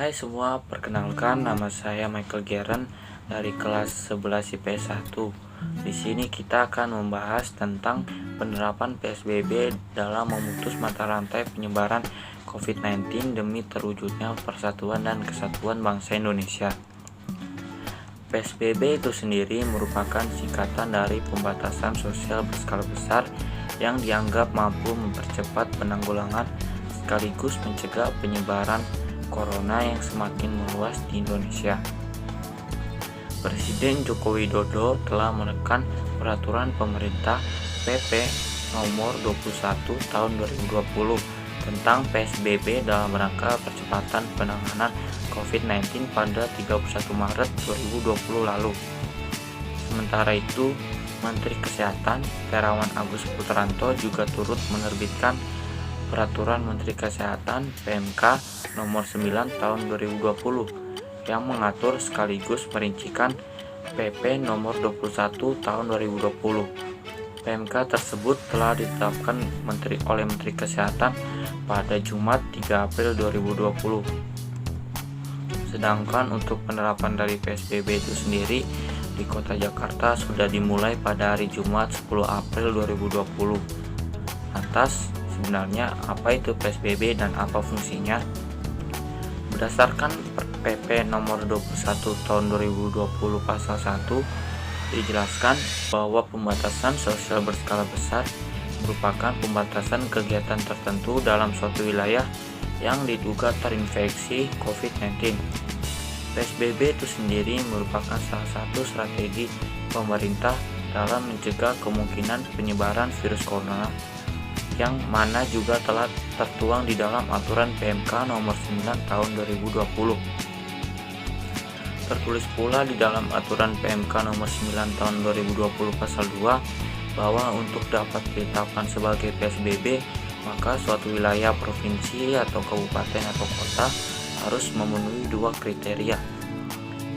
Hai semua, perkenalkan nama saya Michael Geren dari kelas 11 IPS 1. Di sini kita akan membahas tentang penerapan PSBB dalam memutus mata rantai penyebaran COVID-19 demi terwujudnya persatuan dan kesatuan bangsa Indonesia. PSBB itu sendiri merupakan singkatan dari pembatasan sosial berskala besar yang dianggap mampu mempercepat penanggulangan sekaligus mencegah penyebaran Corona yang semakin meluas di Indonesia. Presiden Joko Widodo telah menekan peraturan pemerintah PP nomor 21 tahun 2020 tentang PSBB dalam rangka percepatan penanganan COVID-19 pada 31 Maret 2020 lalu. Sementara itu, Menteri Kesehatan Terawan Agus Putranto juga turut menerbitkan Peraturan Menteri Kesehatan PMK nomor 9 tahun 2020 yang mengatur sekaligus merincikan PP nomor 21 tahun 2020. PMK tersebut telah ditetapkan oleh Menteri Kesehatan pada Jumat 3 April 2020. Sedangkan untuk penerapan dari PSBB itu sendiri di Kota Jakarta sudah dimulai pada hari Jumat 10 April 2020. Lantas, sebenarnya apa itu PSBB dan apa fungsinya? Berdasarkan PP nomor 21 tahun 2020 pasal 1 dijelaskan bahwa pembatasan sosial berskala besar merupakan pembatasan kegiatan tertentu dalam suatu wilayah yang diduga terinfeksi COVID-19. PSBB itu sendiri merupakan salah satu strategi pemerintah dalam mencegah kemungkinan penyebaran virus corona yang mana juga telah tertuang di dalam aturan PMK nomor 9 tahun 2020. Tertulis pula di dalam aturan PMK nomor 9 tahun 2020 pasal 2 bahwa untuk dapat ditetapkan sebagai PSBB, maka suatu wilayah provinsi atau kabupaten atau kota harus memenuhi dua kriteria.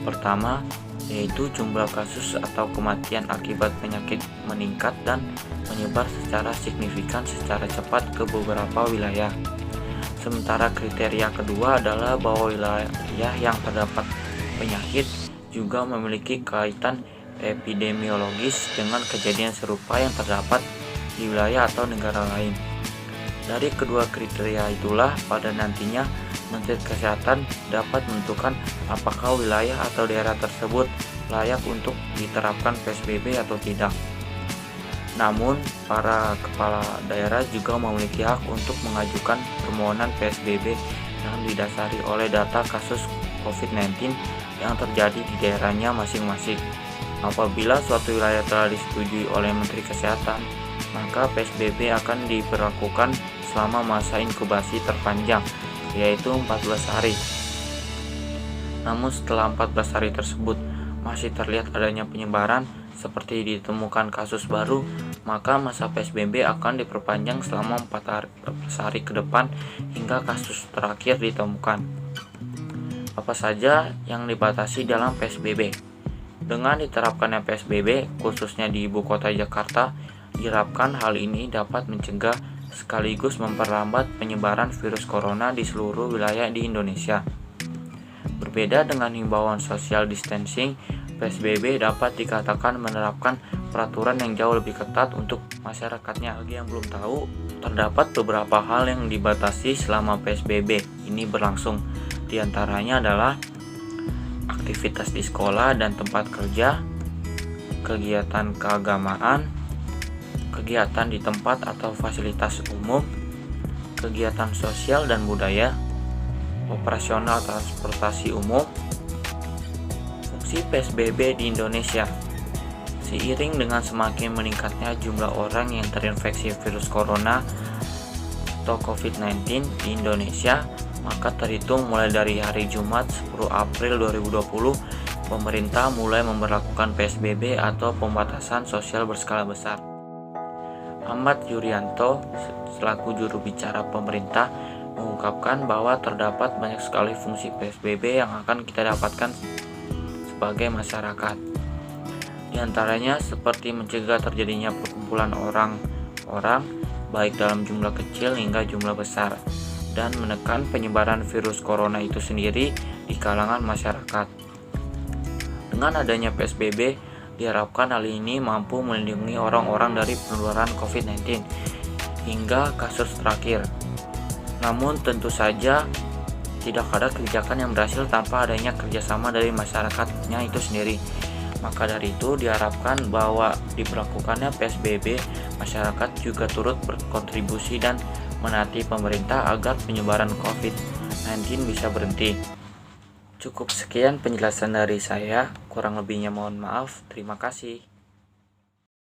Pertama, yaitu jumlah kasus atau kematian akibat penyakit meningkat dan menyebar secara signifikan secara cepat ke beberapa wilayah. Sementara kriteria kedua adalah bahwa wilayah yang terdapat penyakit juga memiliki kaitan epidemiologis dengan kejadian serupa yang terdapat di wilayah atau negara lain. Dari kedua kriteria itulah pada nantinya Menteri Kesehatan dapat menentukan apakah wilayah atau daerah tersebut layak untuk diterapkan PSBB atau tidak. Namun, para kepala daerah juga memiliki hak untuk mengajukan permohonan PSBB yang didasari oleh data kasus COVID-19 yang terjadi di daerahnya masing-masing. Apabila suatu wilayah telah disetujui oleh Menteri Kesehatan, maka PSBB akan diberlakukan selama masa inkubasi terpanjang, yaitu 14 hari. Namun setelah 14 hari tersebut masih terlihat adanya penyebaran seperti ditemukan kasus baru, maka masa PSBB akan diperpanjang selama 14 hari ke depan hingga kasus terakhir ditemukan. Apa saja yang dibatasi dalam PSBB? Dengan diterapkannya PSBB, khususnya di ibu kota Jakarta, diharapkan hal ini dapat mencegah sekaligus memperlambat penyebaran virus corona di seluruh wilayah di Indonesia. Berbeda dengan himbauan social distancing, PSBB dapat dikatakan menerapkan peraturan yang jauh lebih ketat untuk masyarakatnya. Bagi yang belum tahu, terdapat beberapa hal yang dibatasi selama PSBB ini berlangsung. Di antaranya adalah aktivitas di sekolah dan tempat kerja, kegiatan keagamaan, kegiatan di tempat atau fasilitas umum, kegiatan sosial dan budaya, operasional transportasi umum. Fungsi PSBB di Indonesia. Seiring dengan semakin meningkatnya jumlah orang yang terinfeksi virus corona atau COVID-19 di Indonesia, maka terhitung mulai dari hari Jumat 10 April 2020, pemerintah mulai memberlakukan PSBB atau pembatasan sosial berskala besar. Ahmad Yuryanto selaku juru bicara pemerintah mengungkapkan bahwa terdapat banyak sekali fungsi PSBB yang akan kita dapatkan sebagai masyarakat. Di antaranya seperti mencegah terjadinya perkumpulan orang baik dalam jumlah kecil hingga jumlah besar, dan menekan penyebaran virus corona itu sendiri di kalangan masyarakat. Dengan adanya PSBB, diharapkan hal ini mampu melindungi orang-orang dari penularan COVID-19 hingga kasus terakhir. Namun tentu saja tidak ada kebijakan yang berhasil tanpa adanya kerjasama dari masyarakatnya itu sendiri. Maka dari itu diharapkan bahwa diberlakukannya PSBB, masyarakat juga turut berkontribusi dan menaati pemerintah agar penyebaran COVID-19 bisa berhenti. Cukup sekian penjelasan dari saya, kurang lebihnya mohon maaf. Terima kasih.